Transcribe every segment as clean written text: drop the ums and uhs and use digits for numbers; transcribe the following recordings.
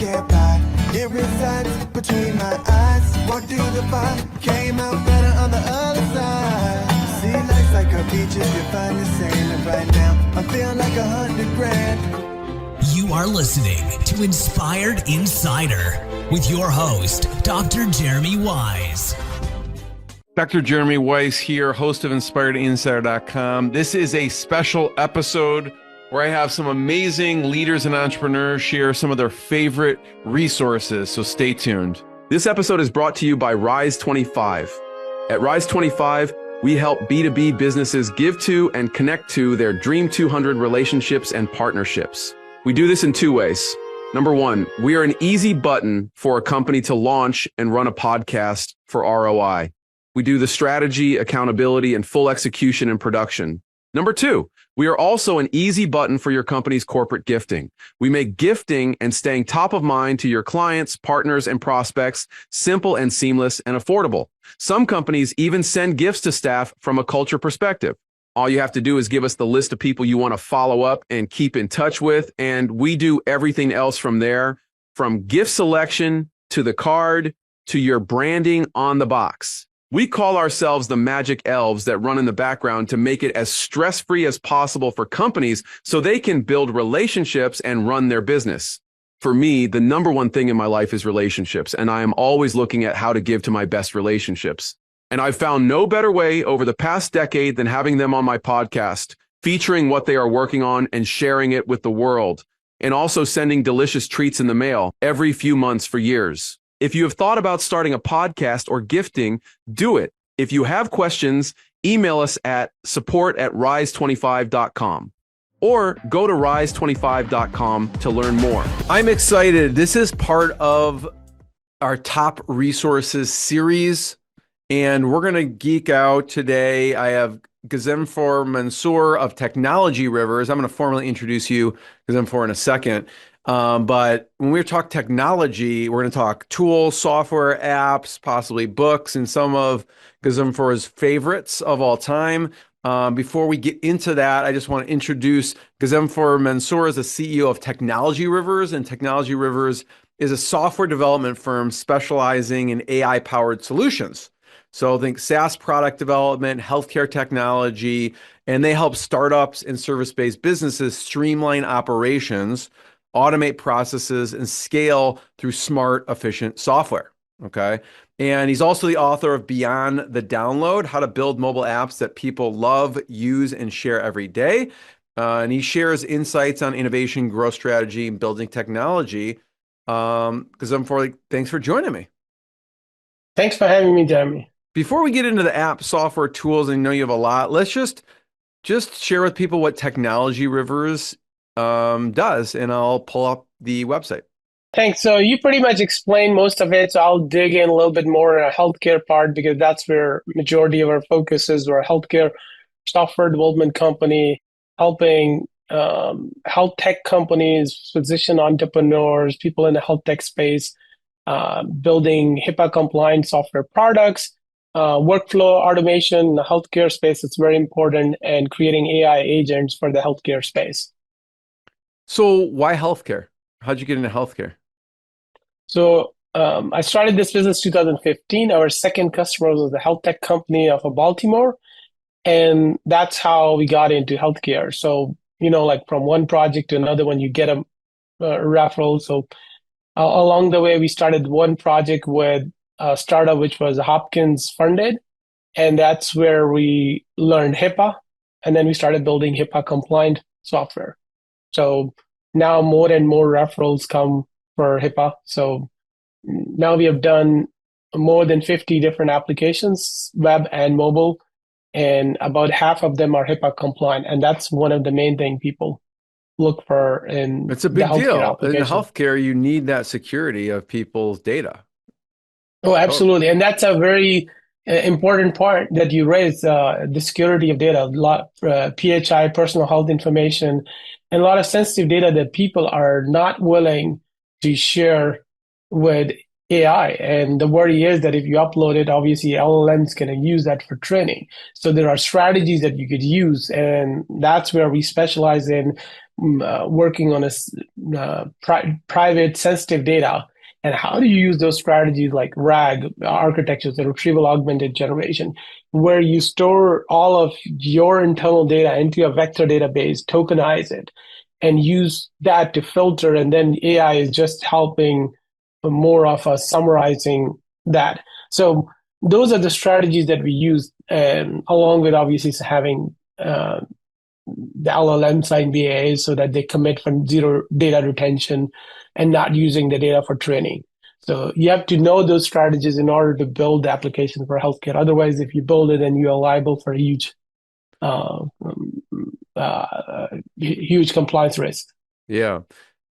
can't buy. It resides between my eyes. Walked through the fire, came out better on the other side. See, life's like a beach if you find the sand. And right now, I feel like 100 grand. You are listening to Inspired Insider with your host, Dr. Jeremy Weisz. Dr. Jeremy Weisz here, host of InspiredInsider.com. This is a special episode where I have some amazing leaders and entrepreneurs share some of their favorite resources, so stay tuned. This episode is brought to you by Rise 25. At Rise 25, we help B2B businesses give to and connect to their Dream 200 relationships and partnerships. We do this in two ways. Number one, we are an easy button for a company to launch and run a podcast for ROI. We do the strategy, accountability, and full execution and production. Number two, we are also an easy button for your company's corporate gifting. We make gifting and staying top of mind to your clients, partners, and prospects simple and seamless and affordable. Some companies even send gifts to staff from a culture perspective. All you have to do is give us the list of people you want to follow up and keep in touch with, and we do everything else from there, from gift selection to the card to your branding on the box. We call ourselves the magic elves that run in the background to make it as stress-free as possible for companies so they can build relationships and run their business. For me, the number one thing in my life is relationships, and I am always looking at how to give to my best relationships. And I've found no better way over the past decade than having them on my podcast, featuring what they are working on and sharing it with the world, and also sending delicious treats in the mail every few months for years. If you have thought about starting a podcast or gifting, do it. If you have questions, email us at support@rise25.com or go to rise25.com to learn more. I'm excited. This is part of our top resources series, and we're going to geek out today. I have Ghazenfer Mansoor of Technology Rivers. I'm going to formally introduce you, Ghazenfer, in a second. But when we talk technology, we're going to talk tools, software, apps, possibly books, and some of Ghazenfer's favorites of all time. Before we get into that, I just want to introduce Ghazenfer Mansoor as the CEO of Technology Rivers, and Technology Rivers is a software development firm specializing in AI-powered solutions. So think SaaS product development, healthcare technology, and they help startups and service-based businesses streamline operations, automate processes, and scale through smart, efficient software, okay? And he's also the author of Beyond the Download, How to Build Mobile Apps That People Love, Use, and Share Every Day. And he shares insights on innovation, growth strategy, and building technology. Ghazenfer, thanks for joining me. Thanks for having me, Jeremy. Before we get into the app, software, tools, and I know you have a lot, let's just share with people what Technology Rivers does, and I'll pull up the website. Thanks. So you pretty much explained most of it. So I'll dig in a little bit more in a healthcare part because that's where majority of our focus is. We're a healthcare software development company helping health tech companies, physician entrepreneurs, people in the health tech space, building HIPAA-compliant software products, workflow automation in the healthcare space. It's very important, and creating AI agents for the healthcare space. So why healthcare? How'd you get into healthcare? So I started this business 2015. Our second customer was a health tech company of Baltimore. And that's how we got into healthcare. So, like from one project to another one, you get a referral. So along the way, we started one project with a startup, which was Hopkins funded. And that's where we learned HIPAA. And then we started building HIPAA-compliant software. So now more and more referrals come for HIPAA. So now we have done more than 50 different applications, web and mobile, and about half of them are HIPAA compliant. And that's one of the main thing people look for in It's a big deal. In healthcare, you need that security of people's data. Oh, absolutely. And that's a very important part that you raised, the security of data, PHI, personal health information, and a lot of sensitive data that people are not willing to share with AI. And the worry is that if you upload it, obviously LLM's going to use that for training. So there are strategies that you could use. And that's where we specialize in working on private sensitive data. And how do you use those strategies like RAG architectures, the retrieval augmented generation, where you store all of your internal data into a vector database, tokenize it, and use that to filter, and then AI is just helping more of us summarizing that. So those are the strategies that we use, along with obviously having the LLM sign BAs so that they commit from zero data retention and not using the data for training. So you have to know those strategies in order to build the application for healthcare. Otherwise, if you build it, then you are liable for a huge compliance risk. Yeah.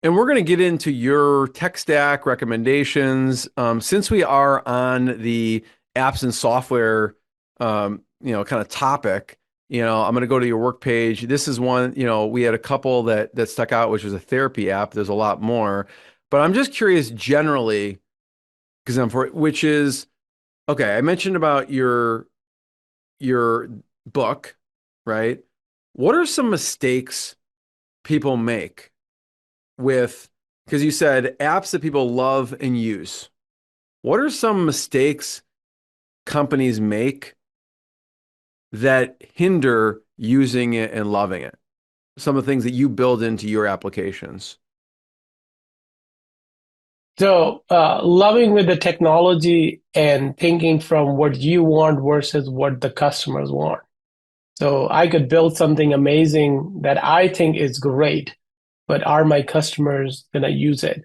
And we're going to get into your tech stack recommendations. Since we are on the apps and software, kind of topic, I'm going to go to your work page. This is one, we had a couple that stuck out, which was a therapy app. There's a lot more, but I'm just curious generally, which is, okay, I mentioned about your book, right? What are some mistakes people make because you said apps that people love and use? What are some mistakes companies make that hinder using it and loving it? Some of the things that you build into your applications. So loving with the technology and thinking from what you want versus what the customers want. So I could build something amazing that I think is great, but are my customers going to use it?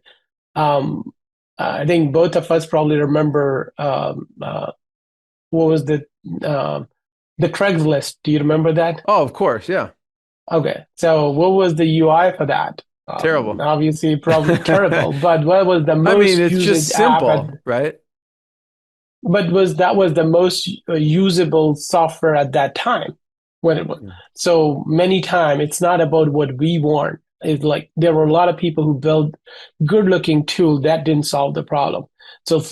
I think both of us probably remember what was the Craigslist. Do you remember that? Oh, of course. Yeah. Okay. So what was the UI for that? Terrible. Obviously, probably terrible. But what was the most it's just simple, right? But that was the most usable software at that time when it was. Yeah. So many times, it's not about what we want. It's like there were a lot of people who built good-looking tool that didn't solve the problem. So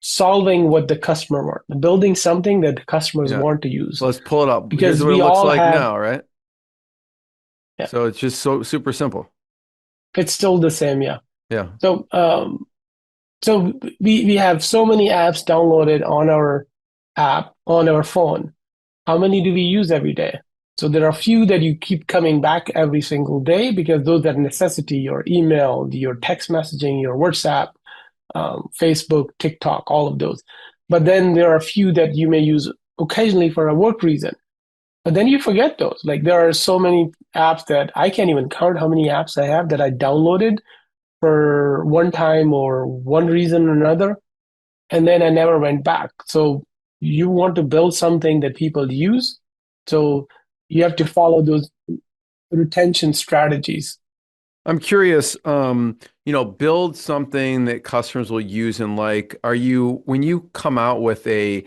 solving what the customer want, building something that the customers want to use. So let's pull it up. Because here's what we it looks all like have, now, right? Yeah. So it's just so super simple. It's still the same, yeah. Yeah. So so we have so many apps downloaded on our app on our phone. How many do we use every day? So there are a few that you keep coming back every single day because those are necessity, your email, your text messaging, your WhatsApp, Facebook, TikTok, all of those. But then there are a few that you may use occasionally for a work reason. But then you forget those. Like there are so many apps that I can't even count how many apps I have that I downloaded for one time or one reason or another, and then I never went back. So you want to build something that people use, so you have to follow those retention strategies. I'm curious, build something that customers will use and like, when you come out with a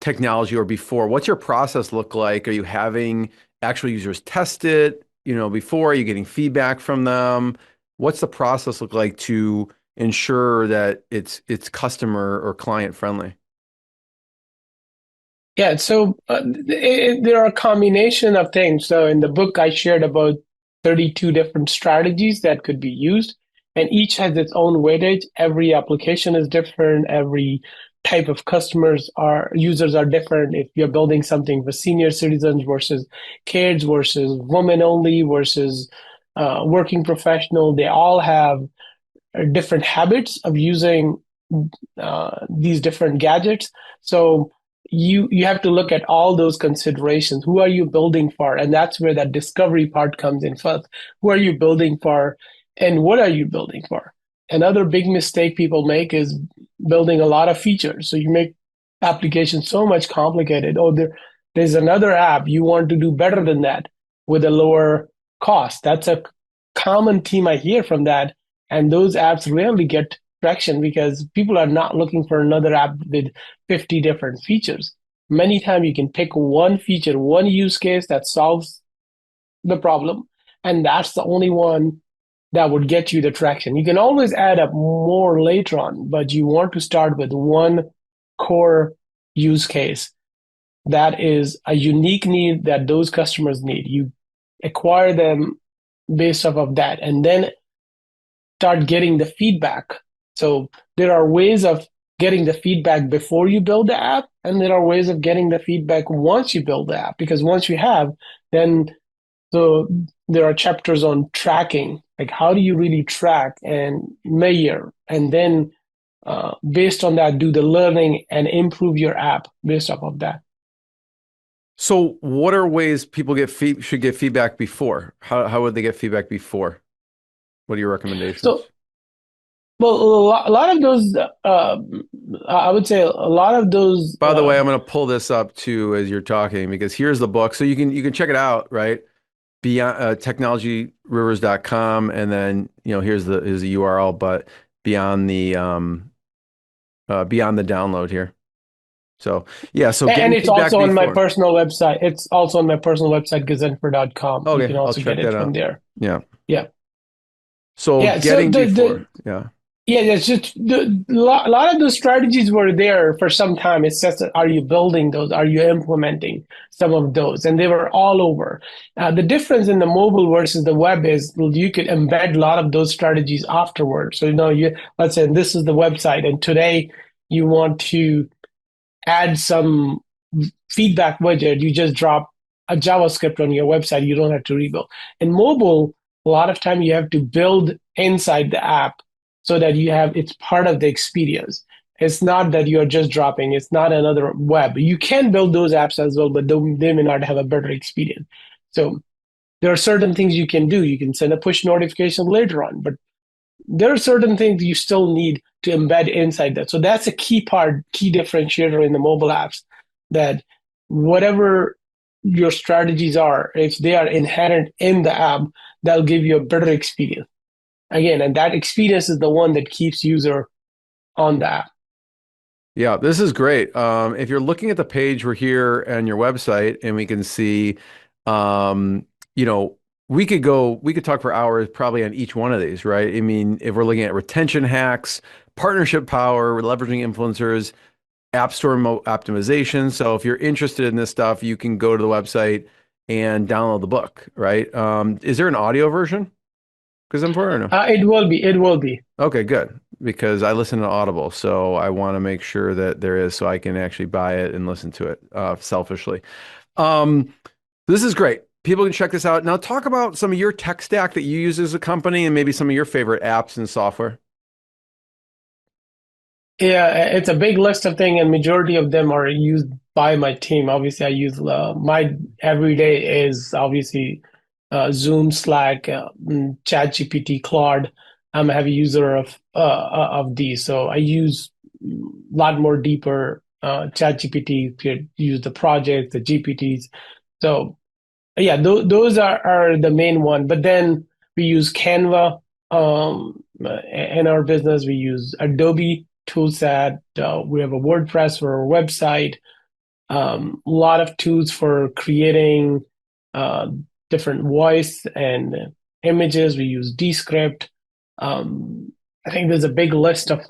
technology or before, what's your process look like? Are you having actual users test it, before? Are you getting feedback from them? What's the process look like to ensure that it's customer or client friendly? Yeah, so there are a combination of things. So in the book, I shared about 32 different strategies that could be used, and each has its own weightage. Every application is different. Every type of users are different. If you're building something for senior citizens versus kids versus women only versus working professional, they all have different habits of using these different gadgets. So you have to look at all those considerations. Who are you building for? And that's where that discovery part comes in first. Who are you building for? And what are you building for? Another big mistake people make is building a lot of features. So you make applications so much complicated. Oh, there's another app. You want to do better than that with a lower cost. That's a common theme I hear from that. And those apps rarely get traction because people are not looking for another app with 50 different features. Many times you can pick one feature, one use case that solves the problem, and that's the only one that would get you the traction. You can always add up more later on, but you want to start with one core use case that is a unique need that those customers need. You acquire them based off of that, and then start getting the feedback. So there are ways of getting the feedback before you build the app, and there are ways of getting the feedback once you build the app. Because once you have, then so there are chapters on tracking, like how do you really track and measure, and then based on that, do the learning and improve your app based off of that. So what are ways people should get feedback before? How would they get feedback before? What are your recommendations? So, well, a lot of those, I would say a lot of those. By the way, I'm going to pull this up too as you're talking, because here's the book. So you can check it out, right? Beyond technologyrivers.com, and then here's the URL, but beyond the download here. So yeah, so And it's also on my before. personal website. It's also on my personal website, Ghazenfer.com. Okay, You can also I'll check get it that from out. there. Yeah. Yeah. So Yeah. getting So before. Yeah. yeah, it's just a lot of those strategies were there for some time. It's just, are you building those? Are you implementing some of those? And they were all over. The difference in the mobile versus the web is you could embed a lot of those strategies afterwards. So, let's say this is the website, and today you want to add some feedback widget. You just drop a JavaScript on your website. You don't have to rebuild. In mobile, a lot of time you have to build inside the app so that it's part of the experience. It's not that you're just dropping. It's not another web. You can build those apps as well, but they may not have a better experience. So there are certain things you can do. You can send a push notification later on, but there are certain things you still need to embed inside that. So that's a key differentiator in the mobile apps, that whatever your strategies are, if they are inherent in the app, that'll give you a better experience. Again, and that experience is the one that keeps user on the app. Yeah, this is great. If you're looking at the page, we're here on your website, and we can see, um, we could talk for hours probably on each one of these, right? I mean, if we're looking at retention hacks, partnership power, leveraging influencers, app store optimization. So if you're interested in this stuff, you can go to the website and download the book, right? Is there an audio version? Because I'm for or no? It will be. It will be. Okay, good. Because I listen to Audible, so I want to make sure that there is, so I can actually buy it and listen to it selfishly. This is great. People can check this out. Now talk about some of your tech stack that you use as a company, and maybe some of your favorite apps and software. Yeah, it's a big list of things, and majority of them are used by my team. Obviously, I use my everyday is obviously Zoom, Slack, ChatGPT, Claude. I'm a heavy user of these, so I use a lot more deeper ChatGPT to use the project, the GPTs. So yeah, those are the main one. But then we use Canva in our business. We use Adobe toolset. We have a WordPress for our website. A lot of tools for creating different voice and images. We use Descript. I think there's a big list of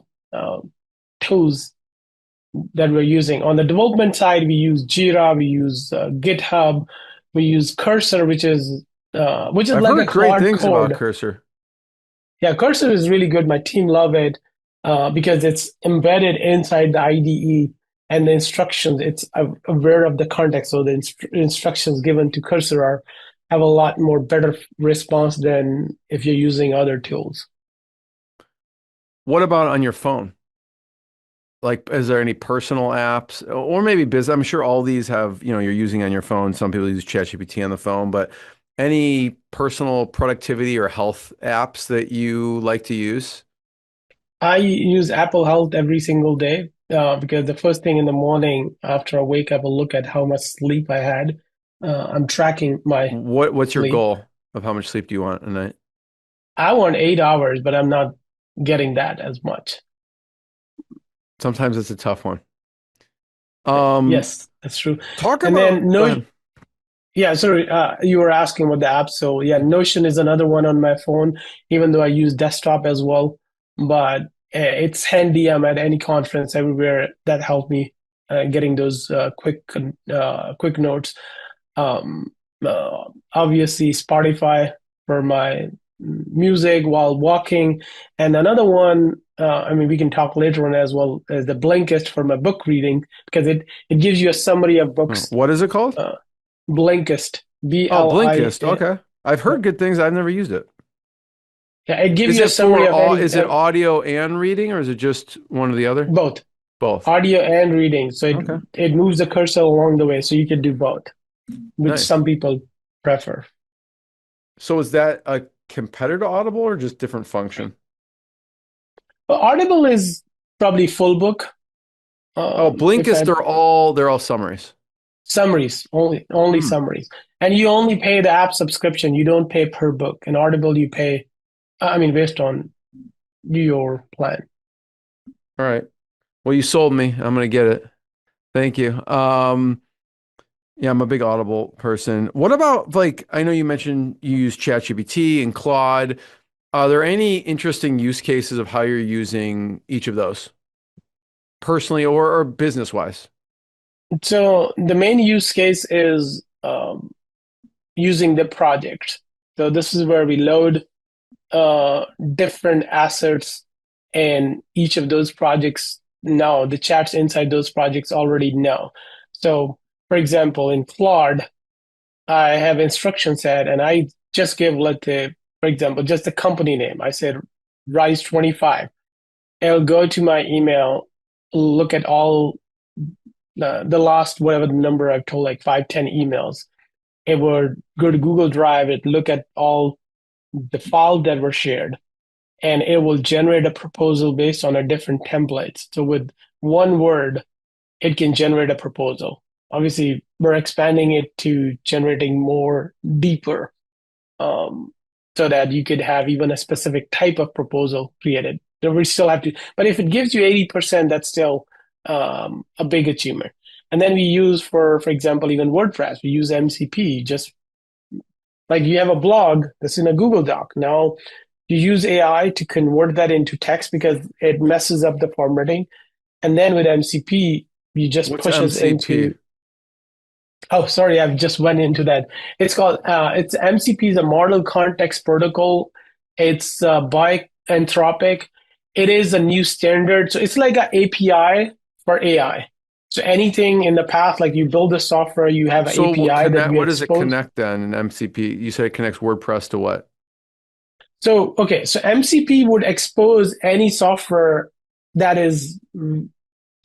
tools that we're using. On the development side, we use Jira, we use GitHub, we use Cursor, which is I've like heard a great Claude things code. about Cursor. Yeah, Cursor is really good. My team love it because it's embedded inside the IDE, and the instructions, it's aware of the context. So the instructions given to Cursor have a lot more better response than if you're using other tools. What about on your phone? Like, is there any personal apps or maybe business? I'm sure all these have, you're using on your phone. Some people use ChatGPT on the phone, but any personal productivity or health apps that you like to use? I use Apple Health every single day because the first thing in the morning after I wake up, I look at how much sleep I had. I'm tracking my What's your sleep. goal of how much sleep do you want a night? I want 8 hours, but I'm not getting that as much. Sometimes it's a tough one. Yes, that's true. Talk And about, then go no, ahead. yeah, sorry, you were asking about the apps. So yeah, Notion is another one on my phone, even though I use desktop as well. But it's handy. I'm at any conference everywhere. That helped me getting those quick notes. Um, Obviously, Spotify for my music while walking. And another one, I mean, we can talk later on as well, as the Blinkist for my book reading, because it gives you a summary of books. What is it called? Blinkist, Oh, BLI. Blinkist. Okay. I've heard good things. I've never used it. Yeah, it gives Is you a it summary for of all, any is it audio and reading, or is it just one or the other? both Both. audio and reading. So Okay. it moves the cursor along the way, so you can do both, which Nice. some people prefer. So is that a competitor to Audible or just different function? But Audible is probably full book. Oh, If Blinkist, I they're all summaries. Summaries, only summaries, and you only pay the app subscription. You don't pay per book. In Audible, you pay, I mean, based on your plan. All right. Well, you sold me. I'm gonna get it. Thank you. Yeah, I'm a big Audible person. What about, like, I know you mentioned you use ChatGPT and Claude. Are there any interesting use cases of how you're using each of those personally or business wise? So the main use case is using the project. So this is where we load different assets, and each of those projects know the chats inside those projects already know. So, for example, in Claude, I have instruction set, and I just give, for example, just the company name. I said Rise 25. It'll go to my email, look at all the last, whatever the number I've told, like 5, 10 emails. It would go to Google Drive, it look at all the files that were shared, and it will generate a proposal based on a different templates. So with one word, it can generate a proposal. Obviously, we're expanding it to generating more deeper, so that you could have even a specific type of proposal created. So we still have to, but if it gives you 80%, that's still a big achievement. And then we use, for example, even WordPress, we use MCP. Just like you have a blog that's in a Google Doc. Now you use AI to convert that into text because it messes up the formatting. And then with MCP, you just What's push us MCP? into. Oh, sorry, I've just went into that. It's called, it's MCP is a Model Context Protocol. It's by Anthropic. It is a new standard. So it's like an API for AI. So anything in the past, like you build a software, you have an So API that you what does it expose. connect then in MCP? You said it connects WordPress to what? So, okay, so MCP would expose any software that is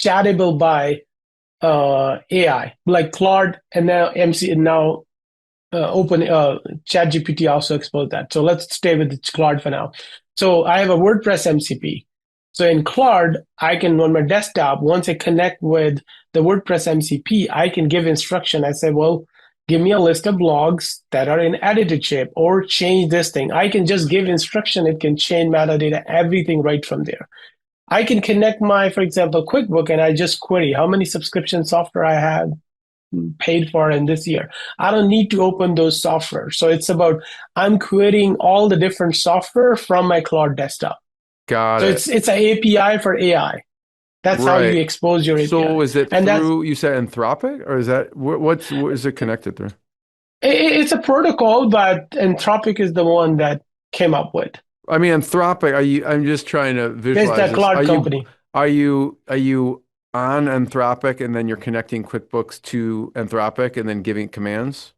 chattable by AI, like Claude, and now Open ChatGPT also exposed that. So let's stay with Claude for now. So I have a WordPress MCP. So in Claude, I can, on my desktop, once I connect with the WordPress MCP, I can give instruction. I say, well, give me a list of blogs that are in edited shape, or change this thing. I can just give instruction. It can change metadata, everything right from there. I can connect my, for example, QuickBook, and I just query how many subscription software I have paid for in this year. I don't need to open those software. So it's about, I'm querying all the different software from my Claude desktop. Got So it. it's an API for AI. That's how you Right. expose your API. So is it And that's, through, you said Anthropic, or is that, what is it connected through? it's a protocol, but Anthropic is the one that came up with. I mean, Anthropic, I'm just trying to It's visualize the this. Claude company. Are you on Anthropic and then you're connecting QuickBooks to Anthropic and then giving commands?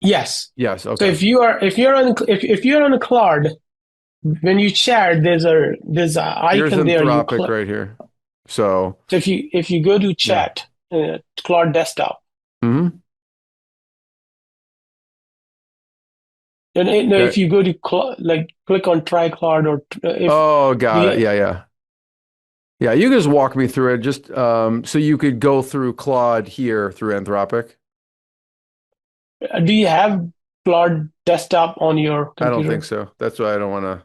Yes. Yes. So Okay. if you're on a Claude, when you chat, there's a Here's icon there. Anthropic right here. So, So if you go to yeah. chat, Claude desktop, hmm and if you go to click on try Claude, or if Oh, got it. the Yeah, yeah. Yeah, you can just walk me through it. Just so you could go through Claude here through Anthropic. do you have Claude desktop on your I don't computer? think so. That's why I don't want to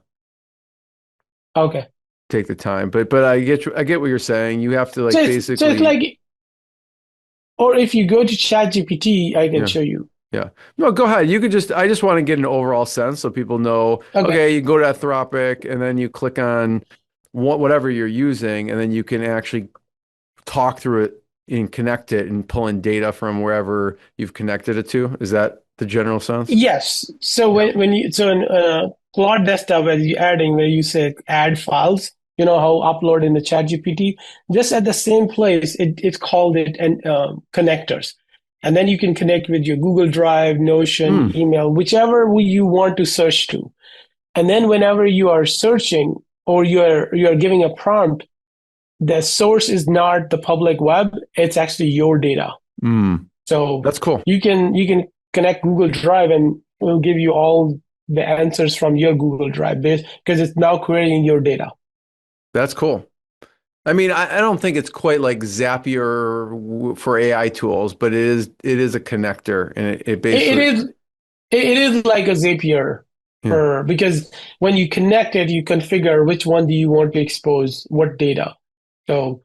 Okay. take the time. But I get what you're saying. You have to, like, So basically, it's like, or if you go to ChatGPT, I can yeah. show you. Yeah. No, go ahead. You could I just want to get an overall sense so people know, Okay. okay, you go to Anthropic and then you click on whatever you're using, and then you can actually talk through it and connect it and pull in data from wherever you've connected it to. Is that the general sense? Yes. So Yeah. when you, so in Claude desktop where you adding where you say add files, you know how upload in the ChatGPT, just at the same place, it's called it and connectors. And then you can connect with your Google Drive, Notion, email, whichever you want to search to. And then whenever you are searching or you're giving a prompt, the source is not the public web, it's actually your data. So That's cool. you can connect Google Drive and it will give you all the answers from your Google Drive because it's now querying your data. That's cool. I mean, I don't think it's quite like Zapier for AI tools, but it is a connector, and it basically It is like a Zapier because when you connect it, you configure which one do you want to expose what data. So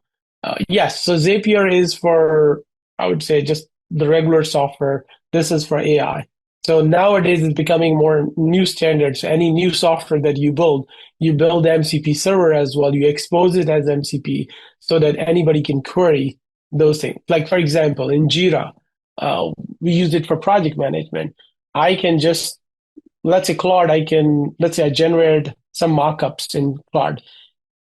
yes, so Zapier is for, I would say, just the regular software. This is for AI. So nowadays it's becoming more new standards. Any new software that you build MCP server as well. You expose it as MCP so that anybody can query those things. Like for example, in Jira, we use it for project management. I can just, let's say Claude, let's say I generate some mockups in Claude.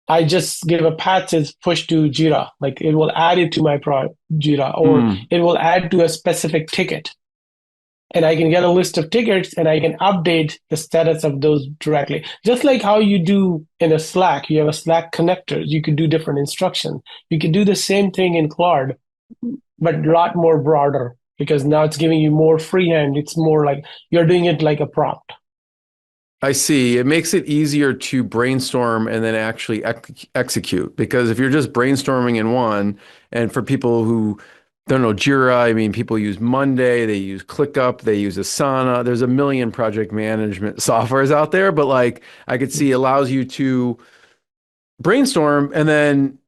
I just give a path says push to Jira, like it will add it to my Jira, or it will add to a specific ticket. And I can get a list of tickets and I can update the status of those directly. Just like how you do in a Slack, you have a Slack connector, you could do different instructions. You can do the same thing in Claude, but a lot more broader because now it's giving you more freehand. It's more like you're doing it like a prompt. I see. It makes it easier to brainstorm and then actually execute, because if you're just brainstorming in one, and for people who don't know Jira, I mean, people use Monday, they use ClickUp, they use Asana. There's a million project management softwares out there, but like I could see allows you to brainstorm and then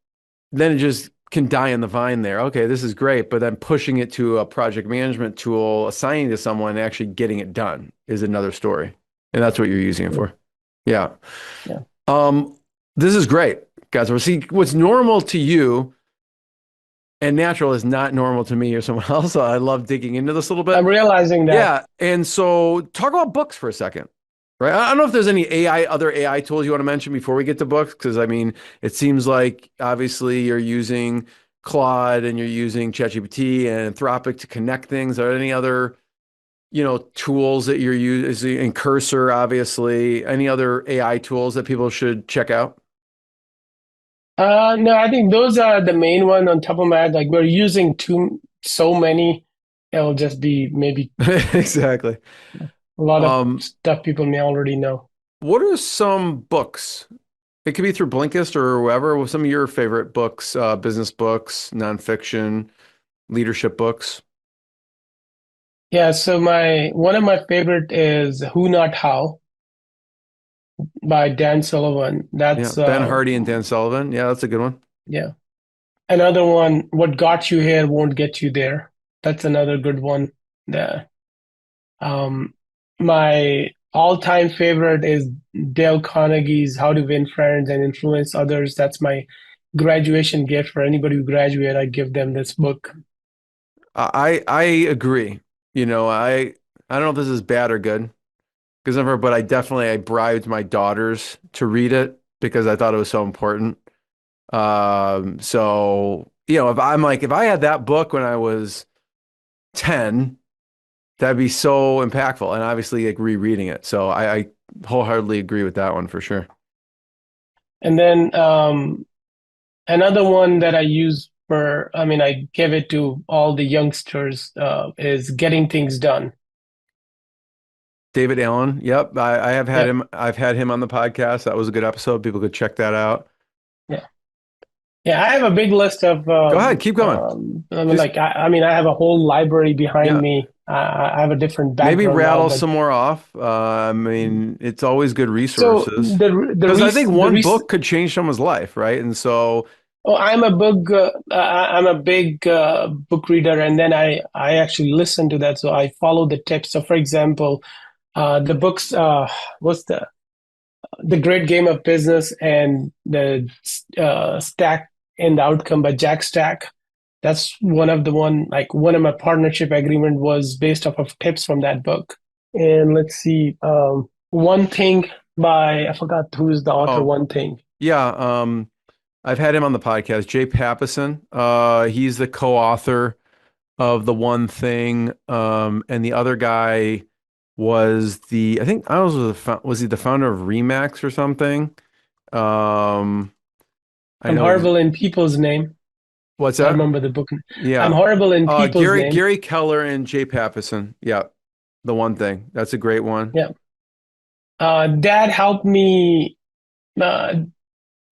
it just can die on the vine there. Okay, this is great, but then pushing it to a project management tool, assigning to someone, and actually getting it done is another story. And that's what you're using it for. Yeah. This is great, guys. We'll see what's normal to you and natural is not normal to me or someone else. So I love digging into this a little bit. I'm realizing that. Yeah. And so talk about books for a second, right? I don't know if there's any other AI tools you want to mention before we get to books. Cause I mean, it seems like obviously you're using Claude and you're using ChatGPT and Anthropic to connect things. Are there any other tools that you're using, and Cursor, obviously, any other AI tools that people should check out? No, I think those are the main one on top of my head. Like we're using so many, it'll just be maybe Exactly. a lot of stuff people may already know. What are some books? It could be through Blinkist or whoever. What some of your favorite books, business books, nonfiction, leadership books? Yeah, so one of my favorite is Who Not How by Dan Sullivan. That's Ben Hardy and Dan Sullivan. Yeah, that's a good one. Yeah. Another one, What Got You Here Won't Get You There. That's another good one there. My all-time favorite is Dale Carnegie's How to Win Friends and Influence Others. That's my graduation gift for anybody who graduate. I give them this book. I agree. I don't know if this is bad or good, but I bribed my daughters to read it because I thought it was so important. So if I had that book when I was 10, that'd be so impactful, and obviously like rereading it. So I wholeheartedly agree with that one for sure. And then another one that I use I give it to all the youngsters is Getting Things Done. David Allen. Yep. I have had him. I've had him on the podcast. That was a good episode. People could check that out. Yeah. Yeah. I have a big list of, go ahead. Keep going. I have a whole library behind me. I have a different background. Maybe rattle some more off. It's always good resources. Because I think one book could change someone's life. Right. And so, I'm a big book reader, and then I actually listen to that. So I follow the tips. So, for example, the books, what's the Great Game of Business and the Stack and the Outcome by Jack Stack. That's one of my partnership agreement was based off of tips from that book. And let's see, One Thing by, I forgot who's the author, Oh, One Thing. yeah. I've had him on the podcast, Jay Papasan. He's the co-author of The One Thing. And the other guy was I think I was he the founder of Remax or something? I I'm know. horrible in people's name. What's I that? remember the book. I'm Yeah. horrible in people's name. Gary Keller and Jay Papasan. Yeah. The One Thing. That's a great one. Yeah. Dad helped me uh,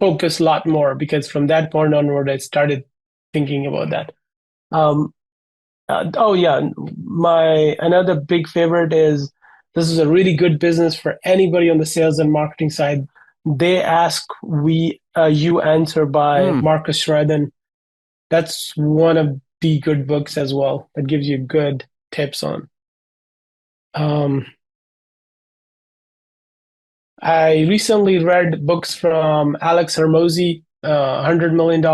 focus a lot more because from that point onward, I started thinking about that. Um, oh yeah, my another big favorite is this is a really good business for anybody on the sales and marketing side. They ask, you answer by Hmm. Marcus Sheridan. That's one of the good books as well that gives you good tips on. I recently read books from Alex Hermosi, $100 million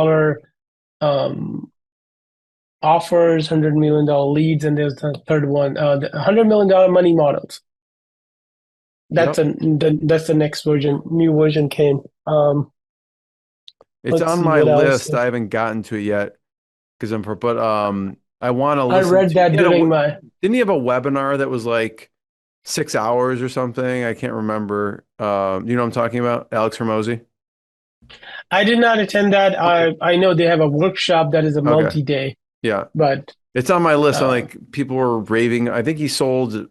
offers, $100 million leads, and there's the third one, the $100 million money models. That's Yep. that's the next version. New version came. It's Let's on see my what else. list. I haven't gotten to it yet because I want to I listen read to. that during my. Didn't he have a webinar that was like 6 hours or something? I can't remember. You know what I'm talking about? Alex Hermosi. I did not attend that. Okay. I know they have a workshop that is a Okay. multi-day, Yeah. but It's on my list. uh, People were raving. I think he sold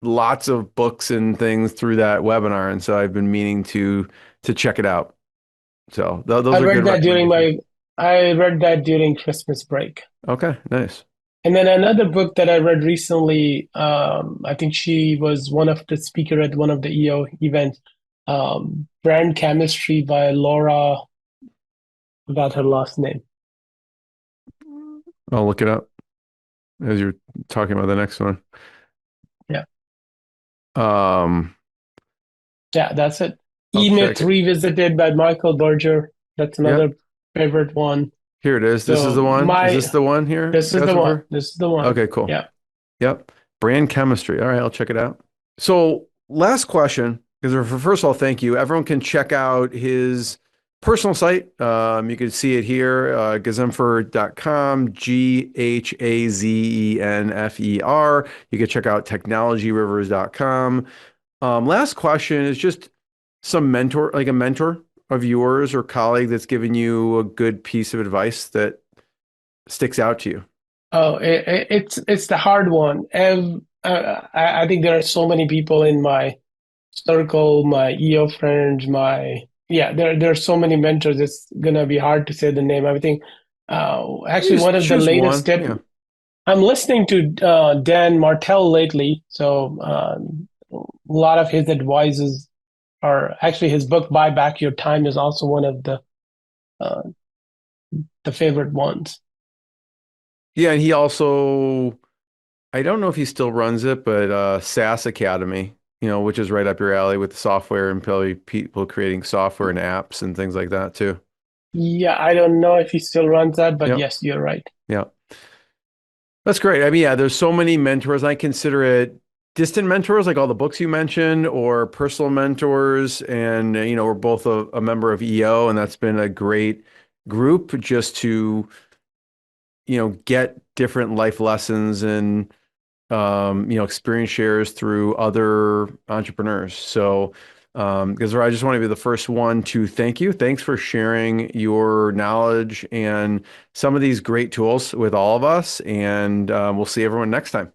lots of books and things through that webinar, and so I've been meaning to check it out. So I those are read good that during recommendations. Christmas break. Okay, nice. And then another book that I read recently, I think she was one of the speaker at one of the EO events, Brand Chemistry by Laura, forgot her last name. I'll look it up as you're talking about the next one. Yeah. Um, Yeah, that's it. I'll E-Myth check it. Revisited by Michael Berger. That's Yeah, another favorite one. here it is. This is So the one. Is this the one here, this is the one. Ghazenfer? This is the one. Okay, cool. Yeah. Yep. Brand chemistry. All right, I'll check it out. So, last question, because first of all, thank you. Everyone can check out his personal site. You can see it here, ghazenfer.com, Ghazenfer. You can check out technologyrivers.com. Last question is just a mentor of yours or colleague that's given you a good piece of advice that sticks out to you. Oh, it's the hard one. And I think there are so many people in my circle, my EO friends, there are so many mentors. It's gonna be hard to say the name. I think actually Just one of the choose latest one. tip. Yeah. I'm listening to Dan Martell lately, so a lot of his advices are actually his book "Buy Back Your Time" is also one of uh, the favorite ones. Yeah, and he also, I don't know if he still runs it, but SaaS Academy, which is right up your alley with the software and probably people creating software and apps and things like that too. Yeah, I don't know if he still runs that, but Yep. yes, you're right. Yeah. That's great. I mean, yeah, there's so many mentors. I consider it distant mentors, like all the books you mentioned, or personal mentors. And, we're both a member of EO, and that's been a great group just to, get different life lessons and, experience shares through other entrepreneurs. So, because I just want to be the first one to thank you. Thanks for sharing your knowledge and some of these great tools with all of us. And we'll see everyone next time.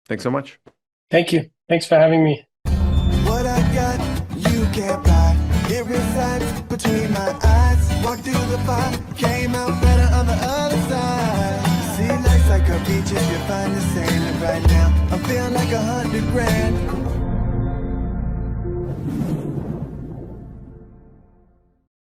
Thanks so much. Thank you. Thanks for having me. What I got, you can't buy. It resides between my eyes. Walked through the fire, came out better on the other side. See, life's like a beach if you find the sand. And right now, I'm feeling like 100 grand.